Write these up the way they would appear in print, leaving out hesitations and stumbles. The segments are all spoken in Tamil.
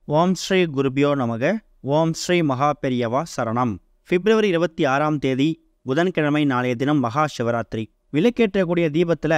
ஓம் ஸ்ரீ குருபியோ நமக. ஓம் ஸ்ரீ மகா பெரியவா சரணம். பிப்ரவரி 26ஆம் தேதி புதன்கிழமை நாளைய தினம் மகா சிவராத்திரி. விளக்கேற்றக்கூடிய தீபத்தில்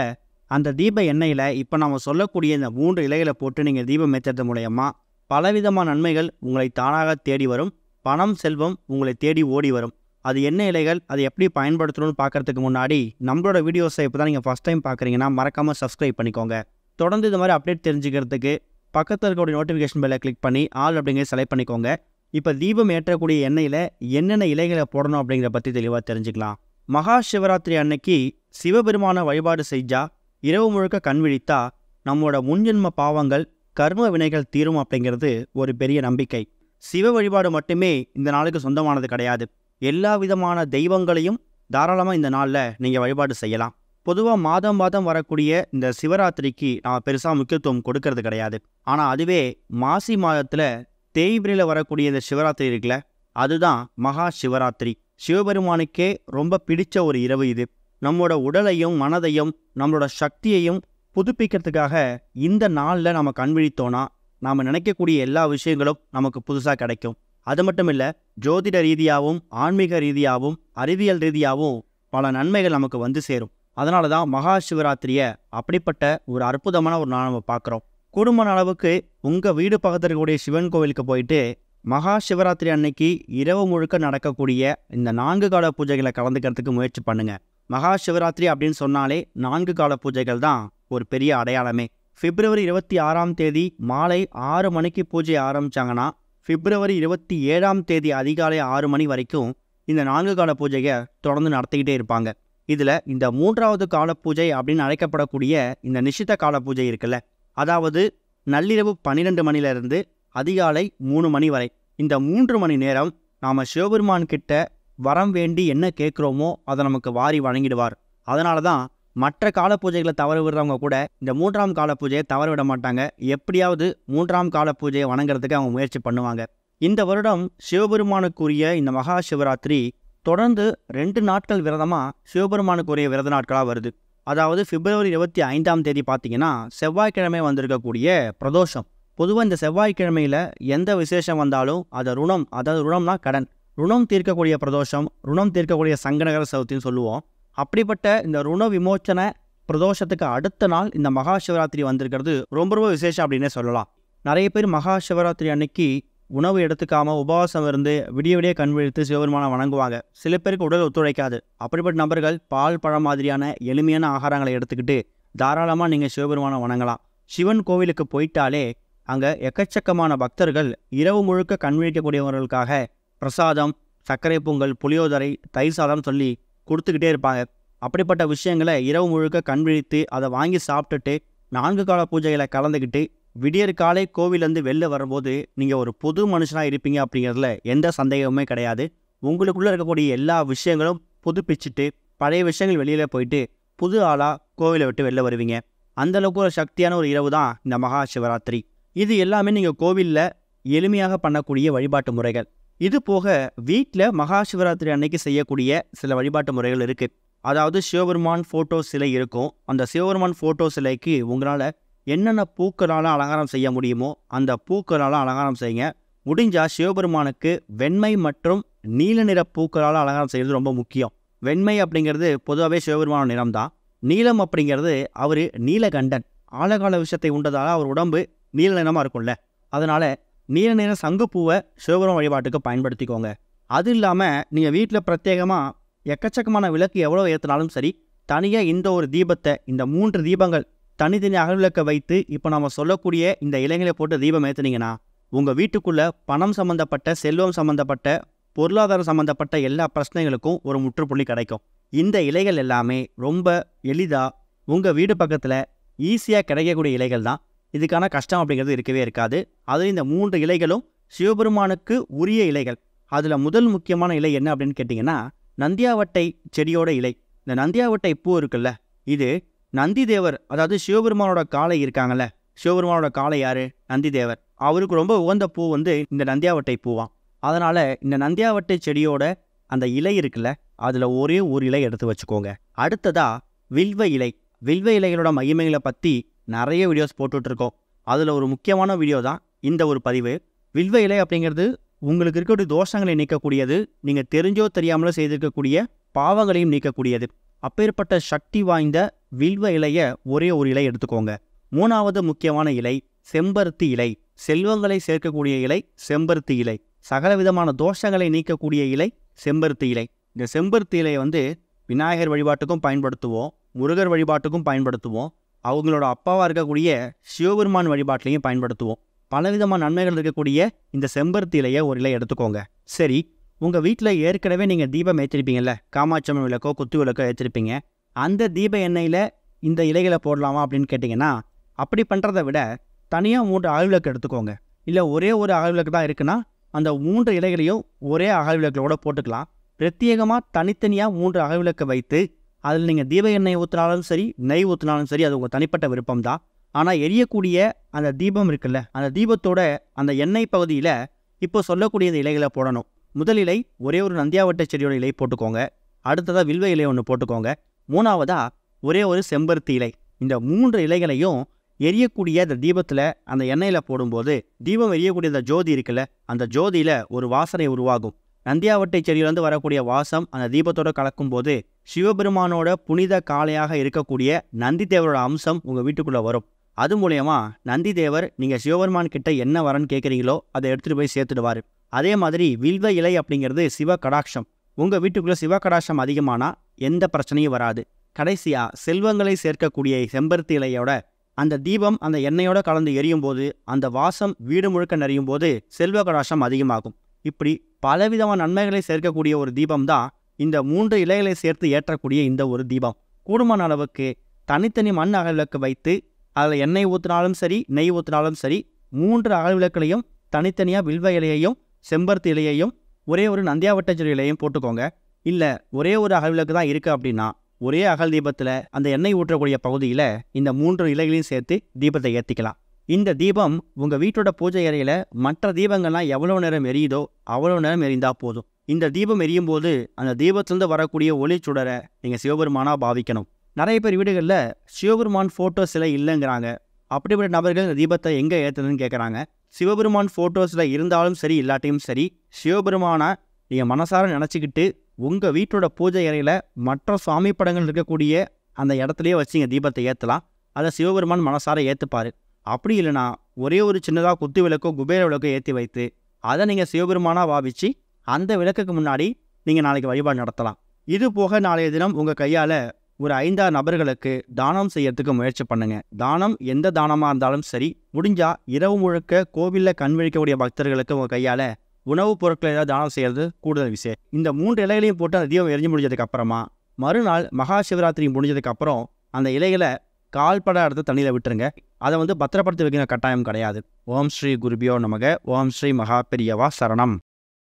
அந்த தீப எண்ணெயில் இப்போ நம்ம சொல்லக்கூடிய இந்த 3 இலைகளை போட்டு நீங்கள் தீபம் ஏற்றுறது மூலயமா பலவிதமான நன்மைகள் உங்களை தானாக தேடி வரும். பணம் செல்வம் உங்களை தேடி ஓடி வரும். அது என்ன இலைகள், அது எப்படி பயன்படுத்தணும்னு பார்க்கறதுக்கு முன்னாடி நம்மளோட வீடியோஸை இப்போ தான் நீங்கள் ஃபஸ்ட் டைம் பார்க்குறீங்கன்னா மறக்காமல் சப்ஸ்கிரைப் பண்ணிக்கோங்க. தொடர்ந்து இது மாதிரி அப்டேட் தெரிஞ்சுக்கிறதுக்கு பக்கத்தில் இருக்கக்கூடிய நோட்டிஃபிகேஷன் பெல்லை கிளிக் பண்ணி ஆல் அப்படிங்கிறத செலக்ட் பண்ணிக்கோங்க. இப்போ தீபம் ஏற்றக்கூடிய எண்ணெயில் என்னென்ன இலைகளை போடணும் அப்படிங்கிற பற்றி தெளிவாக தெரிஞ்சுக்கலாம். மகா சிவராத்திரி அன்னைக்கு சிவபெருமான வழிபாடு செஞ்சால் இரவு முழுக்க கண் விழித்தா நம்மளோட முன்ஜென்ம பாவங்கள் கர்ம வினைகள் தீரும் அப்படிங்கிறது ஒரு பெரிய நம்பிக்கை. சிவ வழிபாடு மட்டுமே இந்த நாளுக்கு சொந்தமானது கிடையாது. எல்லா விதமான தெய்வங்களையும் தாராளமாக இந்த நாளில் நீங்கள் வழிபாடு செய்யலாம். பொதுவாக மாதம் மாதம் வரக்கூடிய இந்த சிவராத்திரிக்கு நான் பெருசாக முக்கியத்துவம் கொடுக்கறது கிடையாது. ஆனால் அதுவே மாசி மாதத்தில் தேய்பிரையில் வரக்கூடிய இந்த சிவராத்திரி இருக்குல்ல, அதுதான் மகா சிவராத்திரி. சிவபெருமானுக்கே ரொம்ப பிடிச்ச ஒரு இரவு இது. நம்மளோட உடலையும் மனதையும் நம்மளோட சக்தியையும் புதுப்பிக்கிறதுக்காக இந்த நாளில் நம்ம கண்விழித்தோன்னா நாம் நினைக்கக்கூடிய எல்லா விஷயங்களும் நமக்கு புதுசாக கிடைக்கும். அது மட்டும் இல்லை, ஜோதிட ரீதியாகவும் ஆன்மீக ரீதியாகவும் அறிவியல் ரீதியாகவும் பல நன்மைகள் நமக்கு வந்து சேரும். அதனால தான் மகா சிவராத்திரியை அப்படிப்பட்ட ஒரு அற்புதமான ஒரு நாள் நம்ம பார்க்குறோம். குடும்ப அளவுக்கு உங்கள் வீடு பக்கத்தில் இருக்கக்கூடிய சிவன் கோவிலுக்கு போயிட்டு மகா சிவராத்திரி அன்னைக்கு இரவு முழுக்க நடக்கக்கூடிய இந்த 4 கால பூஜைகளை கலந்துக்கிறதுக்கு முயற்சி பண்ணுங்கள். மகா சிவராத்திரி அப்படின்னு சொன்னாலே 4 கால பூஜைகள் தான் ஒரு பெரிய அடையாளமே. பிப்ரவரி 26ஆம் தேதி மாலை 6 மணிக்கு பூஜை ஆரம்பித்தாங்கன்னா பிப்ரவரி 27ஆம் தேதி அதிகாலை 6 மணி வரைக்கும் இந்த 4 கால பூஜையை தொடர்ந்து நடத்திக்கிட்டே இருப்பாங்க. இதில் இந்த 3வது கால பூஜை அப்படின்னு அழைக்கப்படக்கூடிய இந்த நிஷித்த கால பூஜை இருக்குல்ல, அதாவது நள்ளிரவு 12 மணிலேருந்து அதிகாலை 3 மணி வரை இந்த 3 மணி நேரம் நாம் சிவபெருமான் கிட்ட வரம் வேண்டி என்ன கேட்குறோமோ அதை நமக்கு வாரி வழங்கிடுவார். அதனால தான் மற்ற கால பூஜைகளை தவற விடுறவங்க கூட இந்த 3ஆம் கால பூஜையை தவற விட மாட்டாங்க. எப்படியாவது 3ஆம் கால பூஜையை வணங்குறதுக்கு அவங்க முயற்சி பண்ணுவாங்க. இந்த வருடம் சிவபெருமானுக்குரிய இந்த மகா சிவராத்திரி தொடர்ந்து 2 நாட்கள் விரதமாக சிவபெருமானுக்குரிய விரத நாட்களாக வருது. அதாவது பிப்ரவரி 25ஆம் தேதி பார்த்தீங்கன்னா செவ்வாய்க்கிழமை வந்திருக்கக்கூடிய பிரதோஷம். பொதுவாக இந்த செவ்வாய்க்கிழமையில் எந்த விசேஷம் வந்தாலும் அதை ருணம், அதாவது ருணம்னா கடன், ருணம் தீர்க்கக்கூடிய பிரதோஷம், ருணம் தீர்க்கக்கூடிய சங்கடகர சதுர்த்தின்னு சொல்லுவோம். அப்படிப்பட்ட இந்த ருண விமோச்சன பிரதோஷத்துக்கு அடுத்த நாள் இந்த மகா சிவராத்திரி வந்திருக்கிறது ரொம்ப விசேஷம் அப்படின்னே சொல்லலாம். நிறைய பேர் மகா சிவராத்திரி அன்னைக்கு உணவு எடுத்துக்காமல் உபவாசம் இருந்து விடிய விடிய கண் விழித்து சிவபெருமானை வணங்குவாங்க. சில பேருக்கு உடல் ஒத்துழைக்காது. அப்படிப்பட்ட நபர்கள் பால் பழம் மாதிரியான எளிமையான ஆகாரங்களை எடுத்துக்கிட்டு தாராளமாக நீங்கள் சிவபெருமானை வணங்கலாம். சிவன் கோவிலுக்கு போயிட்டாலே அங்கே எக்கச்சக்கமான பக்தர்கள் இரவு முழுக்க கண் விழிக்கக்கூடியவர்களுக்காக பிரசாதம், சர்க்கரை பொங்கல், புளியோதரை, தயிர் சாதம் சொல்லி கொடுத்துக்கிட்டே இருப்பாங்க. அப்படிப்பட்ட விஷயங்களை இரவு முழுக்க கண் விழித்து அதை வாங்கி சாப்பிட்டுட்டு 4 கால பூஜைகளை கலந்துக்கிட்டு விடியற் காலை கோவிலேருந்து வெளில வரும்போது நீங்கள் ஒரு புது மனுஷனாக இருப்பீங்க அப்படிங்கிறதுல எந்த சந்தேகமுமே கிடையாது. உங்களுக்குள்ளே இருக்கக்கூடிய எல்லா விஷயங்களும் புதுப்பிச்சுட்டு பழைய விஷயங்கள் வெளியில் போயிட்டு புது ஆளாக கோவிலை விட்டு வெளில வருவீங்க. அந்தளவுக்கு ஒரு சக்தியான ஒரு இரவு தான் இந்த மகா சிவராத்திரி. இது எல்லாமே நீங்கள் கோவிலில் எளிமையாக பண்ணக்கூடிய வழிபாட்டு முறைகள். இது போக வீட்டில் மகா சிவராத்திரி அன்னைக்கு செய்யக்கூடிய சில வழிபாட்டு முறைகள் இருக்குது. அதாவது சிவபெருமான் ஃபோட்டோ சிலை இருக்கும். அந்த சிவபெருமான் ஃபோட்டோ சிலைக்கு உங்களால் என்னென்ன பூக்களால் அலங்காரம் செய்ய முடியுமோ அந்த பூக்களால் அலங்காரம் செய்யுங்க. முடிஞ்சால் சிவபெருமானுக்கு வெண்மை மற்றும் நீல நிற பூக்களால் அலங்காரம் செய்கிறது ரொம்ப முக்கியம். வெண்மை அப்படிங்கிறது பொதுவாகவே சிவபெருமான நிறம் தான். நீலம் அப்படிங்கிறது அவர் நீலகண்டன், ஆழகால விஷயத்தை உண்டதால் அவர் உடம்பு நீல நிறமாக இருக்கும்ல, அதனால் நீல நிற சங்குப்பூவை சிவபெருமான் வழிபாட்டுக்கு பயன்படுத்திக்கோங்க. அது இல்லாமல் நீங்கள் வீட்டில் பிரத்யேகமாக எக்கச்சக்கமான விளக்கு எவ்வளோ ஏற்றினாலும் சரி, தனியாக இந்த ஒரு தீபத்தை, இந்த 3 தீபங்கள் தனித்தனி அகல்விளக்க வைத்து இப்போ நம்ம சொல்லக்கூடிய இந்த இலைகளை போட்டு தீபம் ஏற்றுனீங்கன்னா உங்கள் வீட்டுக்குள்ளே பணம் சம்மந்தப்பட்ட, செல்வம் சம்மந்தப்பட்ட, பொருளாதாரம் சம்மந்தப்பட்ட எல்லா பிரச்சனைகளுக்கும் ஒரு முற்றுப்புள்ளி கிடைக்கும். இந்த இலைகள் எல்லாமே ரொம்ப எளிதாக உங்கள் வீடு பக்கத்தில் ஈஸியாக கிடைக்கக்கூடிய இலைகள் தான். இதுக்கான கஷ்டம் அப்படிங்கிறது இருக்கவே இருக்காது. அது இந்த 3 இலைகளும் சிவபெருமானுக்கு உரிய இலைகள். அதில் முதல் முக்கியமான இலை என்ன அப்படின்னு கேட்டிங்கன்னா நந்தியாவட்டை செடியோட இலை. இந்த நந்தியாவட்டை பூ இருக்குல்ல, இது நந்தி தேவர், அதாவது சிவபெருமானோட காளை இருக்காங்கல்ல, சிவபெருமானோட காளை யாரு? நந்தி தேவர். அவருக்கு ரொம்ப உகந்த பூ இந்த நந்தியாவட்டை பூவாம். அதனால் இந்த நந்தியாவட்டை செடியோட அந்த இலை இருக்குல்ல, அதில் ஒரே ஒரு இலை எடுத்து வச்சுக்கோங்க. அடுத்ததாக வில்வ இலை. வில்வ இலைகளோட மகிமைகளை பற்றி நிறைய வீடியோஸ் போட்டுட்ருக்கோம். அதில் ஒரு முக்கியமான வீடியோ தான் இந்த ஒரு பதிவு. வில்வ இலை அப்படிங்கிறது உங்களுக்கு இருக்கக்கூடிய தோஷங்களை நீக்கக்கூடியது, நீங்கள் தெரிஞ்சோ தெரியாமலோ செய்திருக்கக்கூடிய பாவங்களையும் நீக்கக்கூடியது. அப்பேற்பட்ட சக்தி வாய்ந்த வில்வ இலையை ஒரே ஒரு இலை எடுத்துக்கோங்க. 3வது முக்கியமான இலை செம்பருத்தி இலை. செல்வங்களை சேர்க்கக்கூடிய இலை செம்பருத்தி இலை. சகலவிதமான தோஷங்களை நீக்கக்கூடிய இலை செம்பருத்தி இலை. இந்த செம்பருத்தி இலையை விநாயகர் வழிபாட்டுக்கும் பயன்படுத்துவோம், முருகர் வழிபாட்டுக்கும் பயன்படுத்துவோம், அவங்களோட அப்பாவாக இருக்கக்கூடிய சிவபெருமான் வழிபாட்டிலையும் பயன்படுத்துவோம். பலவிதமான நன்மைகள் இருக்கக்கூடிய இந்த செம்பருத்தி இலையை ஒரு இலை எடுத்துக்கோங்க. சரி, உங்கள் வீட்டில் ஏற்கனவே நீங்கள் தீபம் ஏற்றிருப்பீங்கல்ல, காமாட்சம்மன் விளக்கோ குத்து விளக்கோ ஏற்றிருப்பீங்க. அந்த தீப எண்ணெயில் இந்த இலைகளை போடலாமா அப்படின்னு கேட்டிங்கன்னா, அப்படி பண்ணுறதை விட தனியாக 3 அகல் விளக்கு எடுத்துக்கோங்க. இல்லை ஒரே ஒரு அகல் விளக்கு தான் இருக்குன்னா அந்த 3 இலைகளையும் ஒரே அகல் விளக்கிலோட போட்டுக்கலாம். பிரத்யேகமாக தனித்தனியாக 3 அகல் விளக்கை வைத்து அதில் நீங்கள் தீப எண்ணெய் ஊற்றினாலும் சரி, நெய் ஊற்றினாலும் சரி, அது உங்கள் தனிப்பட்ட விருப்பம் தான். ஆனால் எரியக்கூடிய அந்த தீபம் இருக்குல்ல, அந்த தீபத்தோட அந்த எண்ணெய் பகுதியில் இப்போ சொல்லக்கூடிய இந்த இலைகளை போடணும். முதல் இலை ஒரே ஒரு நந்தியாவட்டை செடியோட இலை போட்டுக்கோங்க. அடுத்ததாக வில்வ இலை ஒன்று போட்டுக்கோங்க. 3வதாக ஒரே ஒரு செம்பருத்தி இலை. இந்த 3 இலைகளையும் எரியக்கூடிய அந்த தீபத்தில் அந்த எண்ணெயில் போடும்போது தீபம் எரியக்கூடிய அந்த ஜோதி இருக்குல்ல, அந்த ஜோதியில் ஒரு வாசனை உருவாகும். நந்தியாவட்டை செடியிலேருந்து வரக்கூடிய வாசம் அந்த தீபத்தோடு கலக்கும்போது சிவபெருமானோட புனித காளையாக இருக்கக்கூடிய நந்தி தேவரோட அம்சம் உங்கள் வீட்டுக்குள்ளே வரும். அது மூலயமா நந்தி தேவர் நீங்கள் சிவபெருமான் கிட்ட என்ன வரன்னு கேட்குறீங்களோ அதை எடுத்துகிட்டு போய் சேர்த்துடுவார். அதே மாதிரி வில்வ இலை அப்படிங்கிறது சிவ கடாட்சம். உங்கள் வீட்டுக்குள்ளே சிவ கடாட்சம் அதிகமானால் எந்த பிரச்சனையும் வராது. கடைசியாக செல்வங்களை சேர்க்கக்கூடிய செம்பருத்தி இலையோட அந்த தீபம் அந்த எண்ணெயோட கலந்து எரியும் போது அந்த வாசம் வீடு முழுக்க நிறையும் போது செல்வ கடாட்சம் அதிகமாகும். இப்படி பலவிதமான நன்மைகளை சேர்க்கக்கூடிய ஒரு தீபம் தான் இந்த 3 இலைகளை சேர்த்து ஏற்றக்கூடிய இந்த ஒரு தீபம். கூடுமான அளவுக்கு தனித்தனி மண் அகல் விளக்கு வைத்து அதில் எண்ணெய் ஊற்றினாலும் சரி, நெய் ஊற்றினாலும் சரி, 3 அகல் விளக்குலையும் தனித்தனியாக வில்வ இலையையும் செம்பருத்தி இலையையும் ஒரே ஒரு நந்தியாவட்டை இலையையும் போட்டுக்கோங்க. இல்லை ஒரே ஒரு அகல் விளக்கு தான் இருக்குது அப்படின்னா ஒரே அகல் தீபத்தில் அந்த எண்ணெய் ஊற்றக்கூடிய பகுதியில் இந்த 3 இலைகளையும் சேர்த்து தீபத்தை ஏற்றிக்கலாம். இந்த தீபம் உங்கள் வீட்டோட பூஜை அறையில் மற்ற தீபங்கள்லாம் எவ்வளோ நேரம் எரியுதோ அவ்வளோ நேரம் எரிந்தால் போதும். இந்த தீபம் எரியும் போது அந்த தீபத்திலேருந்து வரக்கூடிய ஒளி சுடரை நீங்கள் சிவபெருமானாக பாவிக்கணும். நிறைய பேர் வீடுகளில் சிவபெருமான் ஃபோட்டோ சிலை இல்லைங்கிறாங்க. அப்படிப்பட்ட நபர்கள் இந்த தீபத்தை எங்கே ஏற்றுதுன்னு கேட்குறாங்க. சிவபெருமான் ஃபோட்டோஸில் இருந்தாலும் சரி இல்லாட்டியும் சரி, சிவபெருமானை நீங்கள் மனசார நினச்சிக்கிட்டு உங்கள் வீட்டோட பூஜை அறையில் மற்ற சுவாமி படங்கள் இருக்கக்கூடிய அந்த இடத்துலையே வச்சு நீங்கள் தீபத்தை ஏற்றலாம். அதை சிவபெருமான் மனசார ஏற்றுப்பார். அப்படி இல்லைனா ஒரே ஒரு சின்னதாக குத்து விளக்கோ குபேர விளக்கோ ஏற்றி வைத்து அதை நீங்கள் சிவபெருமானாக பாவிச்சு அந்த விளக்குக்கு முன்னாடி நீங்கள் நாளைக்கு வழிபாடு நடத்தலாம். இது போக நாளைய தினம் உங்கள் கையால் ஒரு 5-6 நபர்களுக்கு தானம் செய்யறதுக்கு முயற்சி பண்ணுங்கள். தானம் எந்த தானமாக இருந்தாலும் சரி, முடிஞ்சால் இரவு முழுக்க கோவிலில் கண் விழிக்கக்கூடிய பக்தர்களுக்கு உங்கள் கையால் உணவுப் பொருட்களை ஏதாவது தானம் செய்கிறது கூடுதல் விஷயம். இந்த 3 இலைகளையும் போட்டு அந்த தீபம் எரிஞ்சு முடிஞ்சதுக்கு அப்புறமா மறுநாள் மகா சிவராத்திரி முடிஞ்சதுக்கு அப்புறம் அந்த இலைகளை கால்பட எடுத்து தண்ணியில் விட்டுருங்க. அதை பத்திரப்படுத்தி வைக்கிற கட்டாயம் கிடையாது. ஓம் ஸ்ரீ குருபியோ நமக. ஓம் ஸ்ரீ மகா பெரியவா சரணம்.